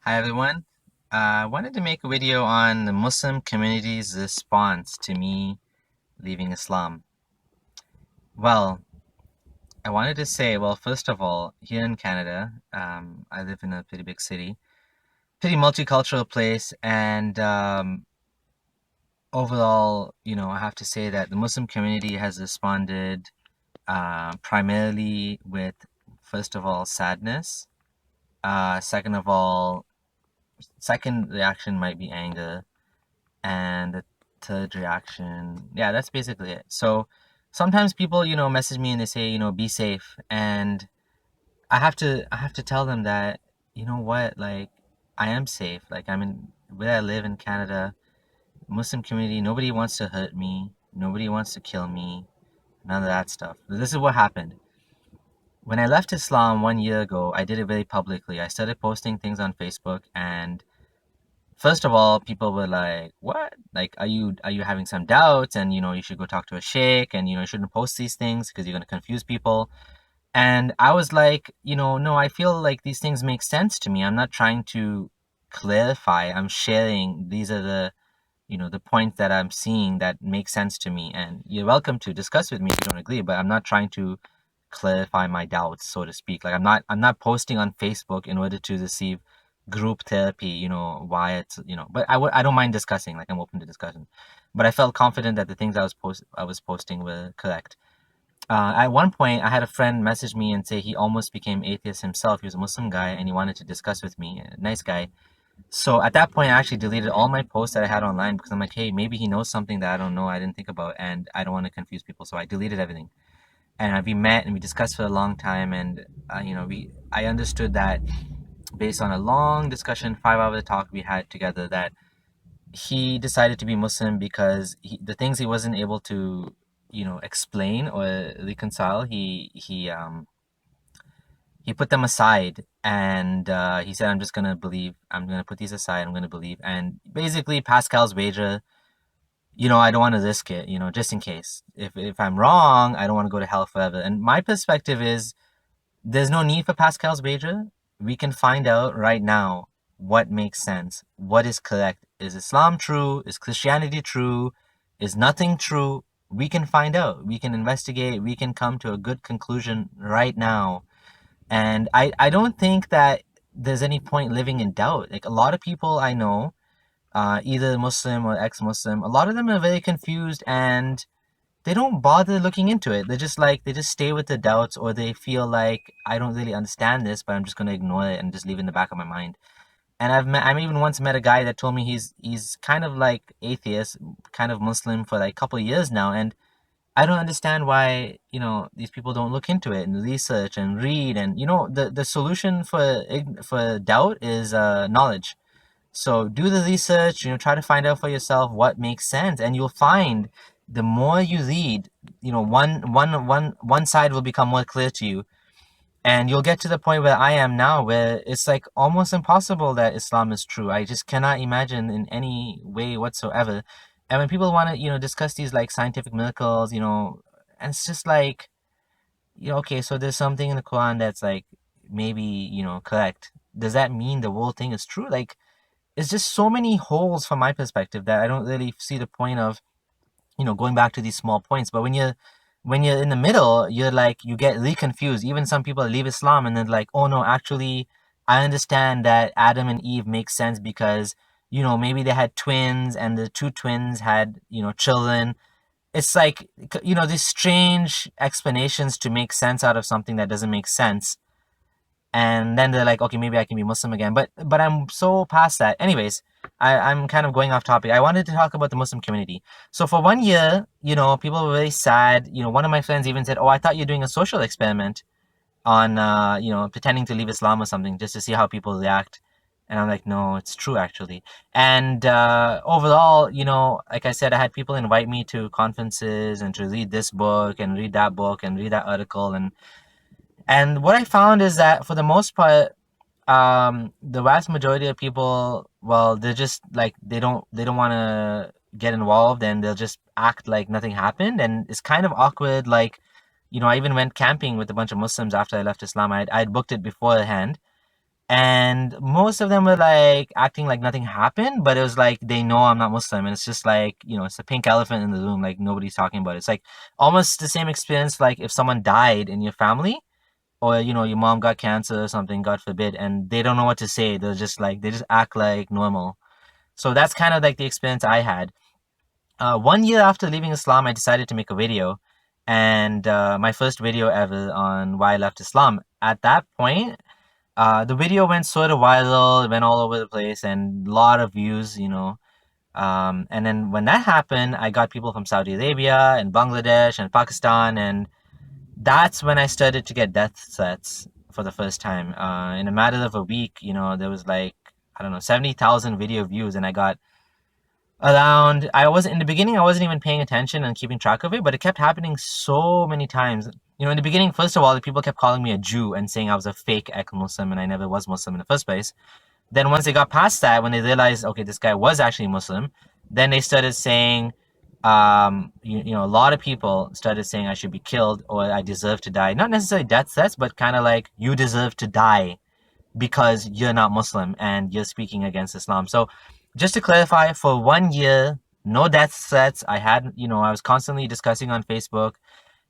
Hi everyone. I wanted to make a video on the Muslim community's response to me leaving Islam. Well, I wanted to say, first of all, here in Canada, I live in a pretty big city, pretty multicultural place, and overall, I have to say that the Muslim community has responded primarily with, first of all, sadness. Second of all, second reaction might be anger. And the third reaction, yeah, that's basically it. So sometimes people, message me and they say, be safe. And I have to tell them that, you know what, like I am safe. Like I'm in where I live in Canada, Muslim community, nobody wants to hurt me, nobody wants to kill me, none of that stuff. This is what happened. When I left Islam 1 year ago, I did it very publicly. I started posting things on Facebook, and first of all, people were like, "What? Like, are you having some doubts? And you should go talk to a sheikh, and you shouldn't post these things because you're gonna confuse people." And I was like, no, I feel like these things make sense to me. I'm not trying to clarify. I'm sharing. These are the points that I'm seeing that make sense to me, and you're welcome to discuss with me if you don't agree. But I'm not trying to clarify my doubts, so to speak. Like I'm not posting on Facebook in order to receive group therapy, why it's, but I don't mind discussing, like I'm open to discussion. But I felt confident that the things I was posting were correct. At one point, I had a friend message me and say he almost became atheist himself. He was a Muslim guy and he wanted to discuss with me. A nice guy. So at that point, I actually deleted all my posts that I had online because I'm like, hey, maybe he knows something that I don't know, I didn't think about, and I don't want to confuse people. So I deleted everything. And we met and we discussed for a long time, and I understood that based on a long discussion, 5 hour talk we had together, that he decided to be Muslim because the things he wasn't able to explain or reconcile, he put them aside, and he said, I'm just gonna believe, I'm gonna put these aside, I'm gonna believe. And basically Pascal's wager, I don't want to risk it, just in case. If I'm wrong, I don't want to go to hell forever. And my perspective is there's no need for Pascal's wager. We can find out right now what makes sense, what is correct. Is Islam true? Is Christianity true? Is nothing true? We can find out. We can investigate. We can come to a good conclusion right now. And I don't think that there's any point living in doubt. Like a lot of people I know, either Muslim or ex-Muslim, a lot of them are very confused and they don't bother looking into it. They just stay with the doubts, or they feel like I don't really understand this, but I'm just gonna ignore it and just leave it in the back of my mind. And I've even once met a guy that told me he's kind of like atheist, kind of Muslim for like a couple of years now, and I don't understand why, these people don't look into it and research and read. And the solution for doubt is knowledge. So do the research, try to find out for yourself what makes sense, and you'll find the more you read, one side will become more clear to you, and you'll get to the point where I am now, where it's like almost impossible that Islam is true. I just cannot imagine in any way whatsoever. And when people want to, discuss these like scientific miracles, and it's just like, okay, so there's something in the Quran that's like maybe, correct. Does that mean the whole thing is true? Like, it's just so many holes from my perspective that I don't really see the point of, going back to these small points. But when you're in the middle, you're like, you get really confused. Even some people leave Islam and then like, oh no, actually, I understand that Adam and Eve make sense because, maybe they had twins and the two twins had, children. It's like, these strange explanations to make sense out of something that doesn't make sense. And then they're like, okay, maybe I can be Muslim again. But I'm so past that. Anyways, I'm kind of going off topic. I wanted to talk about the Muslim community. So for 1 year, people were very sad. One of my friends even said, oh, I thought you're doing a social experiment on, pretending to leave Islam or something just to see how people react. And I'm like, no, it's true actually. And overall, like I said, I had people invite me to conferences and to read this book and read that book and read that article. And what I found is that for the most part, the vast majority of people, well, they're just like they don't want to get involved, and they'll just act like nothing happened, and it's kind of awkward. Like, I even went camping with a bunch of Muslims after I left Islam. I'd booked it beforehand, And most of them were like acting like nothing happened, but it was like they know I'm not Muslim, and it's just like, it's a pink elephant in the room, like nobody's talking about it. It's like almost the same experience like if someone died in your family, or your mom got cancer or something, God forbid, and they don't know what to say. They just act like normal. So that's kind of like the experience I had. 1 year after leaving Islam, I decided to make a video, and my first video ever on why I left Islam. At that point, the video went sort of viral, it went all over the place, and a lot of views. And then when that happened, I got people from Saudi Arabia and Bangladesh and Pakistan, and that's when I started to get death threats for the first time. In a matter of a week, there was like, I don't know, 70,000 video views, and I got around, in the beginning, I wasn't even paying attention and keeping track of it, but it kept happening so many times. In the beginning, first of all, the people kept calling me a Jew and saying I was a fake ex-Muslim and I never was Muslim in the first place. Then once they got past that, when they realized, okay, this guy was actually Muslim, then they started saying, a lot of people started saying I should be killed or I deserve to die. Not necessarily death threats, but kind of like, you deserve to die because you're not Muslim and you're speaking against Islam. So just to clarify, for 1 year, no death threats. I was constantly discussing on Facebook,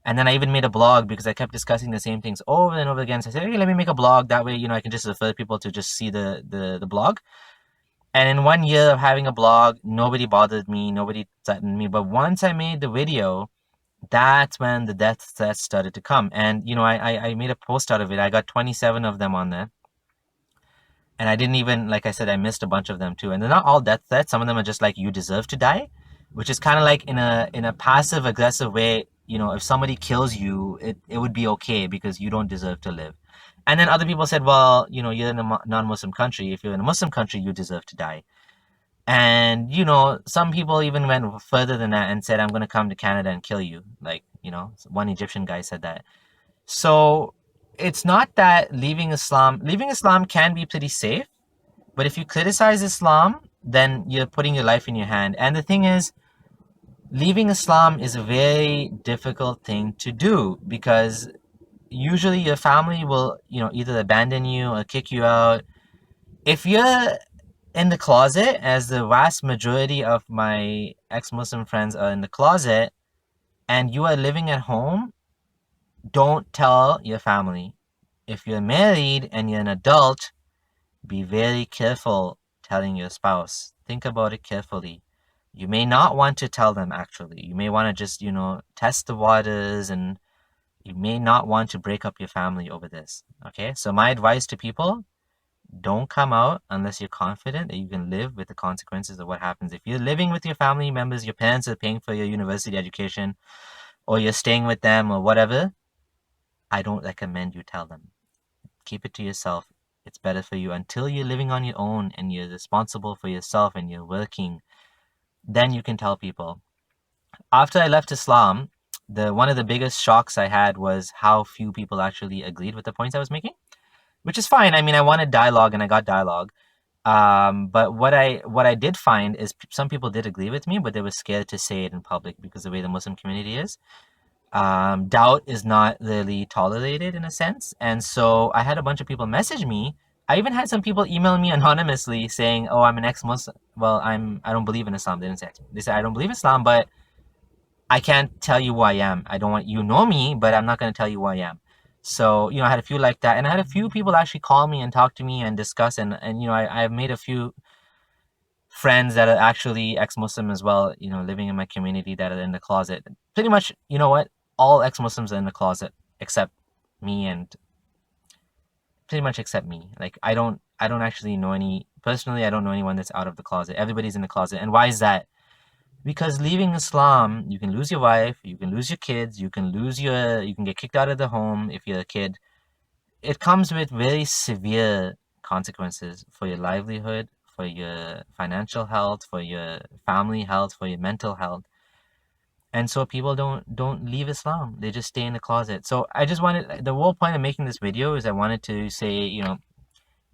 and then I even made a blog because I kept discussing the same things over and over again. So I said, hey, let me make a blog. That way, I can just refer people to just see the blog. And in 1 year of having a blog, nobody bothered me, nobody threatened me. But once I made the video, that's when the death threats started to come. And, I made a post out of it. I got 27 of them on there. And I didn't even, like I said, I missed a bunch of them too. And they're not all death threats. Some of them are just like, you deserve to die, which is kind of like in a passive aggressive way. If somebody kills you, it would be okay because you don't deserve to live. And then other people said, well, you're in a non-Muslim country. If you're in a Muslim country, you deserve to die. And, some people even went further than that and said, I'm going to come to Canada and kill you. Like, one Egyptian guy said that. So it's not that leaving Islam can be pretty safe, but if you criticize Islam, then you're putting your life in your hand. And the thing is, leaving Islam is a very difficult thing to do because usually your family will, either abandon you or kick you out. If you're in the closet, as the vast majority of my ex-Muslim friends are in the closet, and you are living at home, don't tell your family. If you're married and you're an adult, be very careful telling your spouse. Think about it carefully. You may not want to tell them, actually. You may want to just, test the waters, and you may not want to break up your family over this. Okay? So my advice to people, don't come out unless you're confident that you can live with the consequences of what happens. If you're living with your family members, your parents are paying for your university education, or you're staying with them or whatever, I don't recommend you tell them. Keep it to yourself. It's better for you until you're living on your own and you're responsible for yourself and you're working. Then you can tell people. After I left Islam, one of the biggest shocks I had was how few people actually agreed with the points I was making, which is fine. I mean, I wanted dialogue and I got dialogue. But what I did find is some people did agree with me, but they were scared to say it in public because of the way the Muslim community is. Doubt is not really tolerated in a sense. And so I had a bunch of people message me. I even had some people email me anonymously saying, oh, I'm an ex-Muslim. Well, I don't believe in Islam. They didn't say, they said, I don't believe in Islam, but I can't tell you who I am. I don't want you know me, but I'm not going to tell you who I am. So, I had a few like that. And I had a few people actually call me and talk to me and discuss. And I've made a few friends that are actually ex-Muslim as well, living in my community that are in the closet. Pretty much, you know what? All ex-Muslims are in the closet except me, and pretty much except me. Like, I don't actually know personally, I don't know anyone that's out of the closet. Everybody's in the closet. And why is that? Because leaving Islam, you can lose your wife, you can lose your kids, you can get kicked out of the home if you're a kid. It comes with very severe consequences for your livelihood, for your financial health, for your family health, for your mental health. And so people don't leave Islam. They just stay in the closet. So the whole point of making this video is I wanted to say,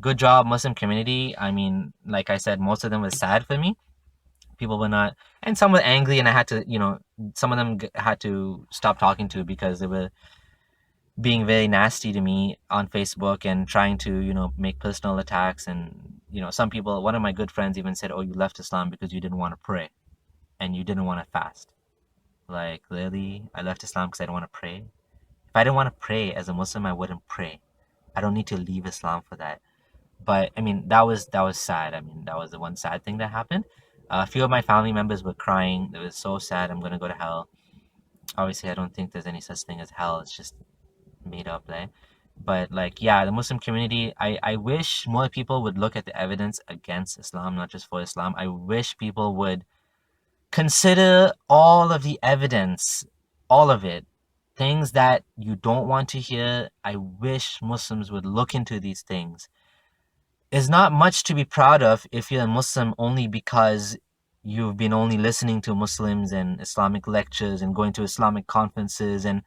good job, Muslim community. I mean, like I said, most of them were sad for me. People were not, and some were angry, and I had to, some of them had to stop talking to because they were being very nasty to me on Facebook and trying to, make personal attacks. And, some people, one of my good friends even said, "Oh, you left Islam because you didn't want to pray and you didn't want to fast." Like, really? I left Islam because I didn't want to pray? If I didn't want to pray as a Muslim, I wouldn't pray. I don't need to leave Islam for that. But I mean, that was sad. I mean, that was the one sad thing that happened. A few of my family members were crying. It was so sad. I'm gonna go to hell. Obviously, I don't think there's any such thing as hell. It's just made up, right? But like, yeah, the Muslim community, I wish more people would look at the evidence against Islam, not just for Islam. I wish people would consider all of the evidence, all of it. Things that you don't want to hear. I wish Muslims would look into these things. It's not much to be proud of if you're a Muslim only because you've been only listening to Muslims and Islamic lectures and going to Islamic conferences and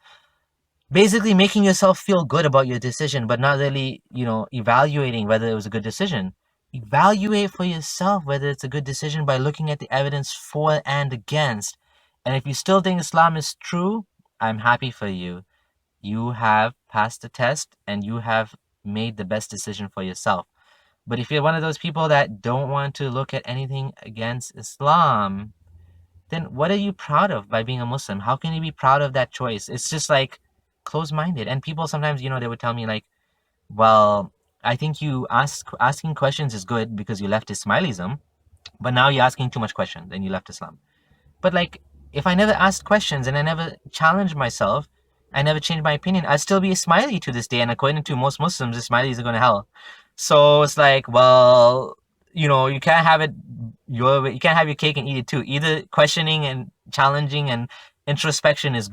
basically making yourself feel good about your decision, but not really, evaluating whether it was a good decision. Evaluate for yourself whether it's a good decision by looking at the evidence for and against. And if you still think Islam is true, I'm happy for you. You have passed the test and you have made the best decision for yourself. But if you're one of those people that don't want to look at anything against Islam, then what are you proud of by being a Muslim? How can you be proud of that choice? It's just like closed-minded. And people sometimes, they would tell me like, well, I think asking questions is good because you left Ismailism, but now you're asking too much questions and you left Islam. But like, if I never asked questions and I never challenged myself, I never changed my opinion, I'd still be Ismaili to this day. And according to most Muslims, Ismailis are going to hell. So it's like, well, you can't have it your way. You can't have your cake and eat it too. Either questioning and challenging and introspection is